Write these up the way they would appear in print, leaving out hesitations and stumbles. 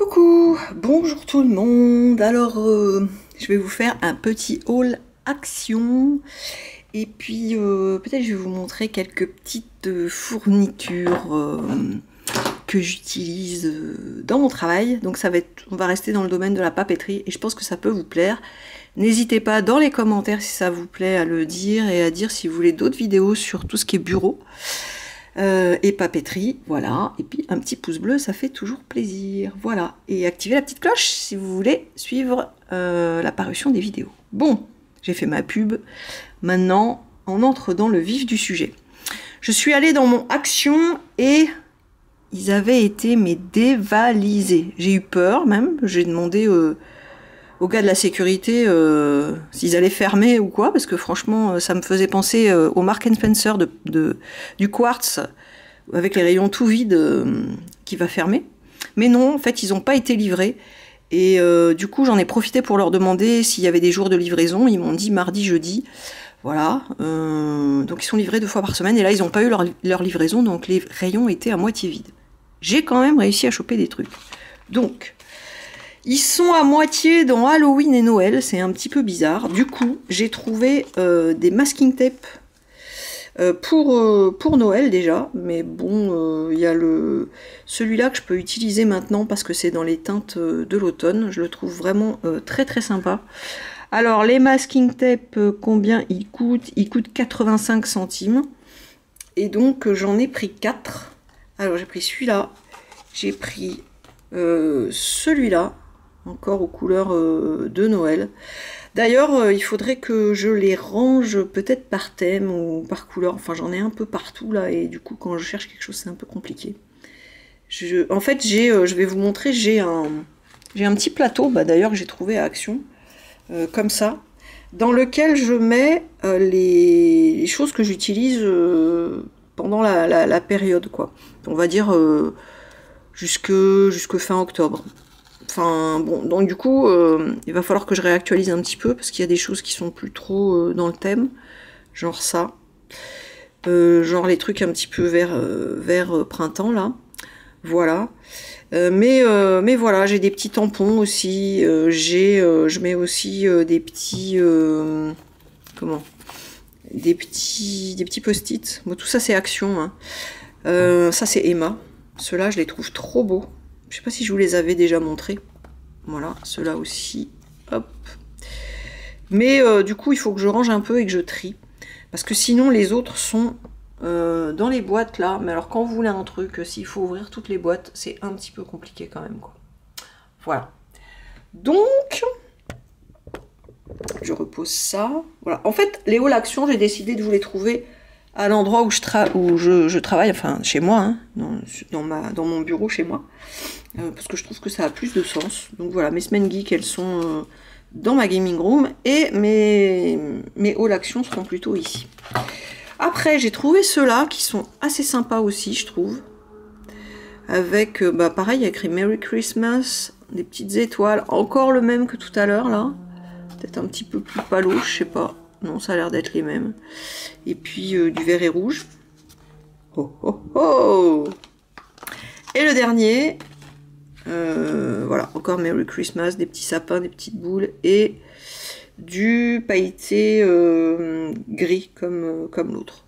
Coucou, bonjour tout le monde. Alors, je vais vous faire un petit haul action. Et puis, peut-être je vais vous montrer quelques petites fournitures que j'utilise dans mon travail. Donc, on va rester dans le domaine de la papeterie et je pense que ça peut vous plaire. N'hésitez pas dans les commentaires si ça vous plaît à le dire et à dire si vous voulez d'autres vidéos sur tout ce qui est bureau. Et papeterie, voilà, et puis un petit pouce bleu, ça fait toujours plaisir, voilà, et activez la petite cloche si vous voulez suivre la parution des vidéos. Bon, j'ai fait ma pub, maintenant on entre dans le vif du sujet. Je suis allée dans mon Action et ils avaient été dévalisés, j'ai eu peur même, j'ai demandé aux gars de la sécurité s'ils allaient fermer ou quoi, parce que franchement ça me faisait penser au Marks & Spencer du quartz avec les rayons tout vides qui va fermer. Mais non, en fait ils n'ont pas été livrés et du coup j'en ai profité pour leur demander s'il y avait des jours de livraison. Ils m'ont dit mardi, jeudi, voilà, donc ils sont livrés 2 fois par semaine et là ils n'ont pas eu leur livraison, donc les rayons étaient à moitié vides. J'ai quand même réussi à choper des trucs. Donc ils sont à moitié dans Halloween et Noël, c'est un petit peu bizarre. Du coup, j'ai trouvé des masking tape pour Noël déjà. Mais bon, il y a celui-là que je peux utiliser maintenant parce que c'est dans les teintes de l'automne. Je le trouve vraiment très très sympa. Alors, les masking tape, combien ils coûtent? Ils coûtent 85 centimes. Et donc, j'en ai pris 4. Alors, j'ai pris celui-là. J'ai pris celui-là. Encore aux couleurs de Noël. D'ailleurs, il faudrait que je les range peut-être par thème ou par couleur. Enfin, j'en ai un peu partout là, et du coup, quand je cherche quelque chose, c'est un peu compliqué. En fait, je vais vous montrer, j'ai un petit plateau, d'ailleurs, que j'ai trouvé à Action, comme ça, dans lequel je mets les choses que j'utilise pendant la période, quoi. On va dire jusque fin octobre. Enfin, bon, donc du coup, il va falloir que je réactualise un petit peu, parce qu'il y a des choses qui sont plus trop dans le thème, genre ça, genre les trucs un petit peu vers printemps, là, voilà. Mais voilà, j'ai des petits tampons aussi, je mets aussi des petits, des petits post-it, bon, tout ça c'est Action, hein. Ça c'est Emma, ceux-là je les trouve trop beaux. Je sais pas si je vous les avais déjà montrés. Voilà, ceux-là aussi. Hop. Mais du coup, il faut que je range un peu et que je trie. Parce que sinon, les autres sont dans les boîtes là. Mais alors, quand vous voulez un truc, s'il faut ouvrir toutes les boîtes, c'est un petit peu compliqué quand même, quoi. Voilà. Donc, je repose ça. Voilà. En fait, les hauls Action, j'ai décidé de vous les trouver à l'endroit où je travaille, enfin chez moi, hein, dans mon bureau chez moi, parce que je trouve que ça a plus de sens. Donc voilà, mes semaines geek, elles sont dans ma gaming room, et mes hauls Action seront plutôt ici. Après, j'ai trouvé ceux-là qui sont assez sympas aussi, je trouve, avec, pareil, il y a écrit Merry Christmas, des petites étoiles, encore le même que tout à l'heure, là, peut-être un petit peu plus palo, je sais pas. Non, ça a l'air d'être les mêmes. Et puis du vert et rouge. Oh oh oh! Et le dernier, voilà, encore Merry Christmas, des petits sapins, des petites boules et du pailleté gris comme l'autre.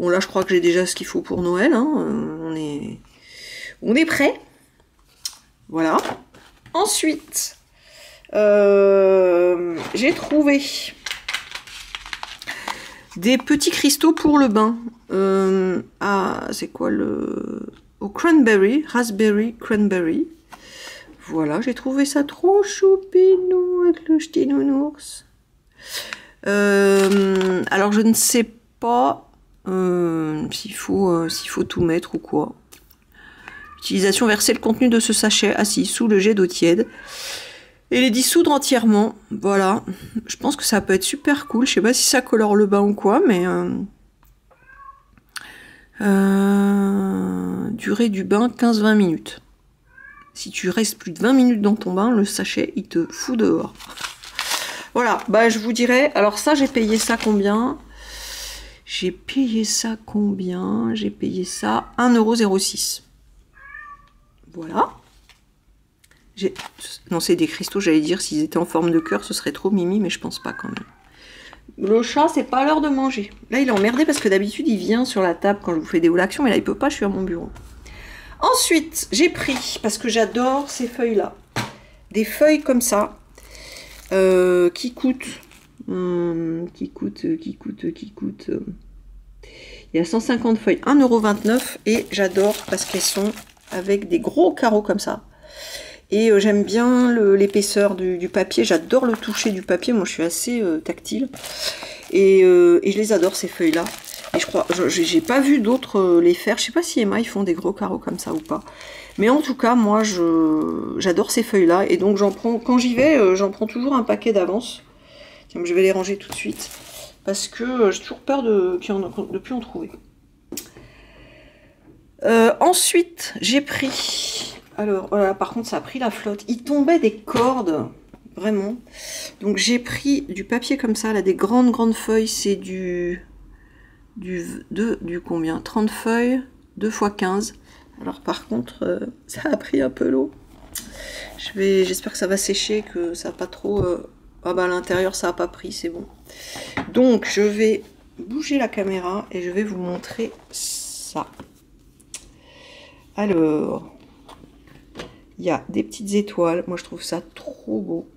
Bon, là, je crois que j'ai déjà ce qu'il faut pour Noël, hein. On est prêt. Voilà. Ensuite, j'ai trouvé des petits cristaux pour le bain. C'est quoi au cranberry, raspberry cranberry. Voilà, j'ai trouvé ça trop choupinou avec le petit nounours. Alors je ne sais pas s'il faut tout mettre ou quoi. Utilisation: verser le contenu de ce sachet assis sous le jet d'eau tiède et les dissoudre entièrement. Voilà, je pense que ça peut être super cool. Je sais pas si ça colore le bain ou quoi, mais durée du bain 15-20 minutes. Si tu restes plus de 20 minutes dans ton bain, le sachet il te fout dehors. Voilà, je vous dirai. Alors ça, j'ai payé ça combien? J'ai payé ça 1,06 €. Voilà. Non, c'est des cristaux, j'allais dire, s'ils étaient en forme de cœur, ce serait trop mimi, mais je pense pas quand même. Le chat, c'est pas l'heure de manger. Là, il est emmerdé parce que d'habitude, il vient sur la table quand je vous fais des hauls actions, mais là, il peut pas, je suis à mon bureau. Ensuite, j'ai pris, parce que j'adore ces feuilles-là, des feuilles comme ça, qui coûtent... Il y a 150 feuilles, 1,29 € et j'adore parce qu'elles sont avec des gros carreaux comme ça. Et j'aime bien l'épaisseur du papier, j'adore le toucher du papier, moi je suis assez tactile. Et je les adore ces feuilles là. Et je crois, j'ai pas vu d'autres les faire, je sais pas si Emma ils font des gros carreaux comme ça ou pas. Mais en tout cas, moi j'adore ces feuilles là et donc j'en prends, quand j'y vais, j'en prends toujours un paquet d'avance. Tiens, je vais les ranger tout de suite parce que j'ai toujours peur de plus en trouver. Ensuite, j'ai pris... Alors, voilà, par contre, ça a pris la flotte. Il tombait des cordes, vraiment. Donc, j'ai pris du papier comme ça, là, des grandes feuilles. C'est du combien? 30 feuilles, 2 x 15. Alors, par contre, ça a pris un peu l'eau. J'espère que ça va sécher, que ça va pas trop... Ah bah, à l'intérieur, ça n'a pas pris, c'est bon. Donc, je vais bouger la caméra et je vais vous montrer ça. Alors, il y a des petites étoiles. Moi, je trouve ça trop beau.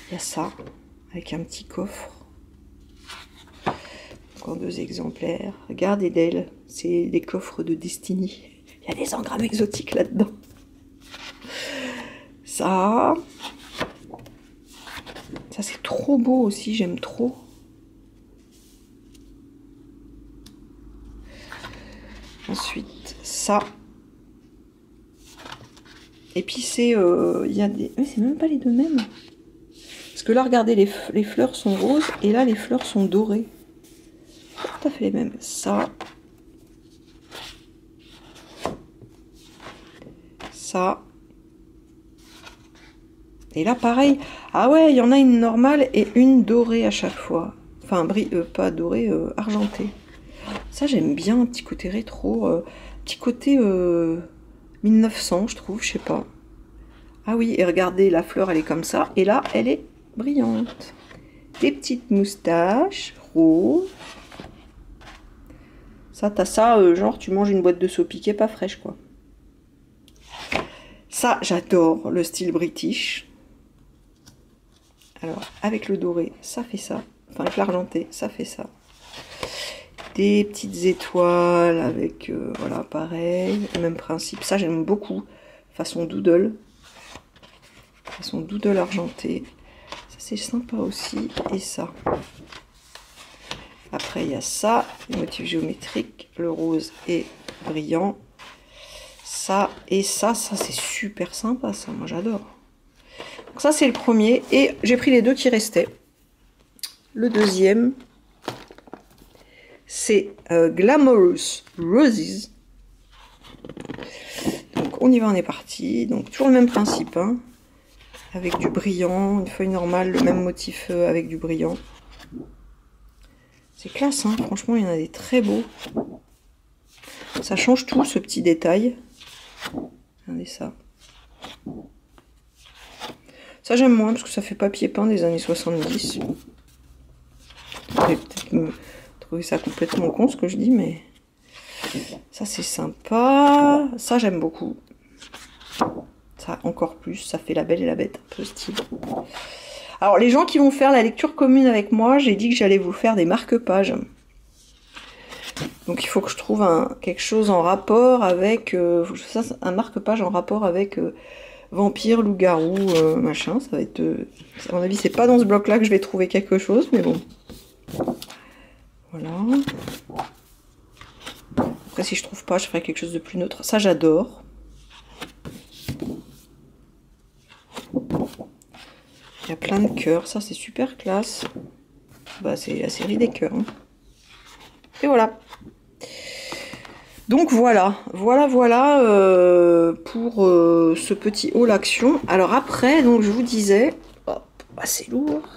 Il y a ça, avec un petit coffre. Encore 2 exemplaires. Regardez d'elle, c'est les coffres de Destiny. Il y a des engrammes exotiques là-dedans. Ça c'est trop beau aussi, j'aime trop. Ensuite, ça. Et puis c'est, il y a des... Mais c'est même pas les deux mêmes. Parce que là, regardez, les fleurs sont roses et là, les fleurs sont dorées. Pas tout à fait les mêmes. Ça. Ça. Et là, pareil. Ah ouais, il y en a une normale et une dorée à chaque fois. Enfin, pas dorée, argentée. Ça, j'aime bien, un petit côté rétro. Petit côté 1900, je trouve, je sais pas. Ah oui, et regardez, la fleur, elle est comme ça. Et là, elle est brillante. Des petites moustaches roses. Ça, t'as ça, genre, tu manges une boîte de saupiquet pas fraîche, quoi. Ça, j'adore le style british. Alors, avec le doré, ça fait ça. Enfin, avec l'argenté, ça fait ça. Des petites étoiles avec, voilà, pareil, même principe. Ça, j'aime beaucoup. Façon doodle. Façon doodle argenté. Ça, c'est sympa aussi. Et ça. Après, il y a ça, les motifs géométriques. Le rose est brillant. Ça et ça c'est super sympa, ça. Moi, j'adore. Donc ça, c'est le premier. Et j'ai pris les 2 qui restaient. Le deuxième, c'est Glamorous Roses. Donc, on y va, on est parti. Donc, toujours le même principe, hein, avec du brillant, une feuille normale, le même motif avec du brillant. C'est classe, hein. Franchement, il y en a des très beaux. Ça change tout, ce petit détail. Regardez ça. Ça, j'aime moins, parce que ça fait papier peint des années 70. Vous allez peut-être me trouver ça complètement con, ce que je dis, mais... Ça, c'est sympa. Ça, j'aime beaucoup. Ça, encore plus. Ça fait la belle et la bête. Un peu style. Alors, les gens qui vont faire la lecture commune avec moi, j'ai dit que j'allais vous faire des marque-pages. Donc, il faut que je trouve quelque chose en rapport avec... un marque-page en rapport avec... vampire, loup-garou, machin, ça va être... à mon avis, c'est pas dans ce bloc-là que je vais trouver quelque chose, mais bon. Voilà. Après, si je trouve pas, je ferai quelque chose de plus neutre. Ça, j'adore. Il y a plein de cœurs, ça, c'est super classe. Bah, c'est la série des cœurs. Hein. Et voilà. Donc voilà pour ce petit haul action. Alors après, donc je vous disais, hop, c'est lourd.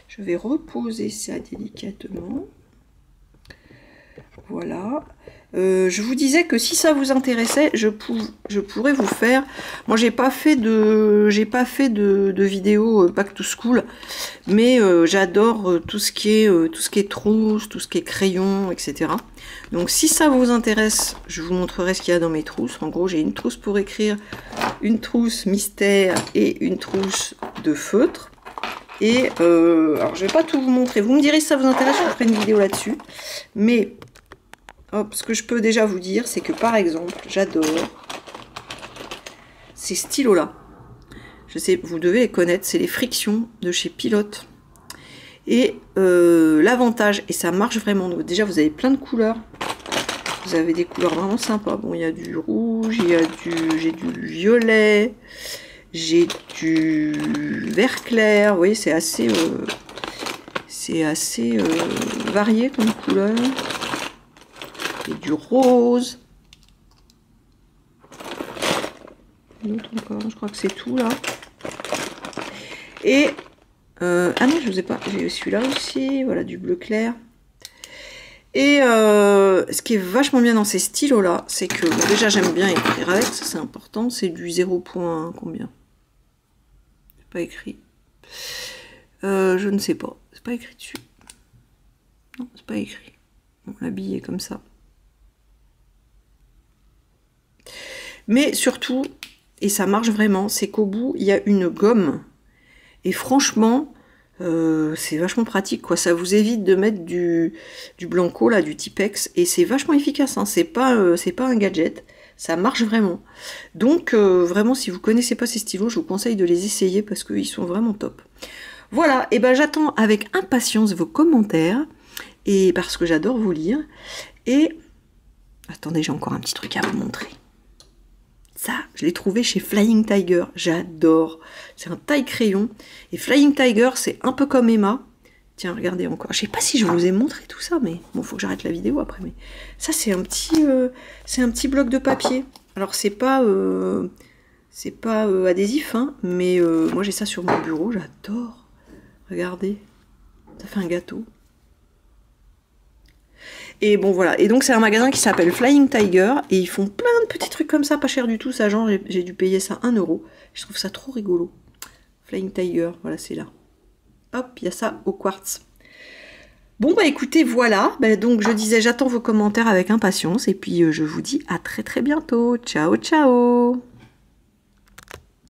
Je vais reposer ça délicatement. Voilà. Je vous disais que si ça vous intéressait, je pourrais vous faire. Moi, j'ai pas fait de vidéo back to school, mais j'adore tout ce qui est trousse, tout ce qui est crayon, etc. Donc, si ça vous intéresse, je vous montrerai ce qu'il y a dans mes trousses. En gros, j'ai une trousse pour écrire, une trousse mystère et une trousse de feutre. Et alors, je vais pas tout vous montrer. Vous me direz si ça vous intéresse, je ferai une vidéo là-dessus. Mais hop, ce que je peux déjà vous dire, c'est que par exemple, j'adore ces stylos-là. Je sais, vous devez les connaître, c'est les Frictions de chez Pilote. Et l'avantage, et ça marche vraiment, donc déjà vous avez plein de couleurs. Vous avez des couleurs vraiment sympas. Bon, il y a du rouge, j'ai du violet, j'ai du vert clair. Vous voyez, c'est assez varié comme couleur. Et du rose. D'autres encore, je crois que c'est tout là. Et ah non, je vous ai pas. J'ai celui-là aussi, voilà, du bleu clair. Et ce qui est vachement bien dans ces stylos là, c'est que bon, déjà j'aime bien écrire avec, ça c'est important, c'est du 0. Combien? C'est pas écrit. Je ne sais pas, c'est pas écrit dessus. Non, c'est pas écrit. Bon, l'habillé comme ça. Mais surtout, et ça marche vraiment, c'est qu'au bout, il y a une gomme. Et franchement, c'est vachement pratique, quoi. Ça vous évite de mettre du Blanco, là, du Tipex. Et c'est vachement efficace, hein. C'est pas un gadget. Ça marche vraiment. Donc, vraiment, si vous connaissez pas ces stylos, je vous conseille de les essayer parce qu'ils sont vraiment top. Voilà, et ben j'attends avec impatience vos commentaires. Et parce que j'adore vous lire. Et attendez, j'ai encore un petit truc à vous montrer. Ça, je l'ai trouvé chez Flying Tiger. J'adore. C'est un taille crayon. Et Flying Tiger, c'est un peu comme Emma. Tiens, regardez encore. Je sais pas si je vous ai montré tout ça, mais bon, faut que j'arrête la vidéo après. Mais ça, c'est un petit bloc de papier. Alors, c'est pas adhésif, hein, mais moi, j'ai ça sur mon bureau. J'adore. Regardez. Ça fait un gâteau. Et bon voilà, et donc c'est un magasin qui s'appelle Flying Tiger, et ils font plein de petits trucs comme ça, pas cher du tout, ça genre j'ai dû payer ça 1 €. Je trouve ça trop rigolo. Flying Tiger, voilà c'est là. Hop, il y a ça au quartz. Bon bah écoutez, voilà, bah, donc je disais j'attends vos commentaires avec impatience, et puis je vous dis à très très bientôt. Ciao ciao.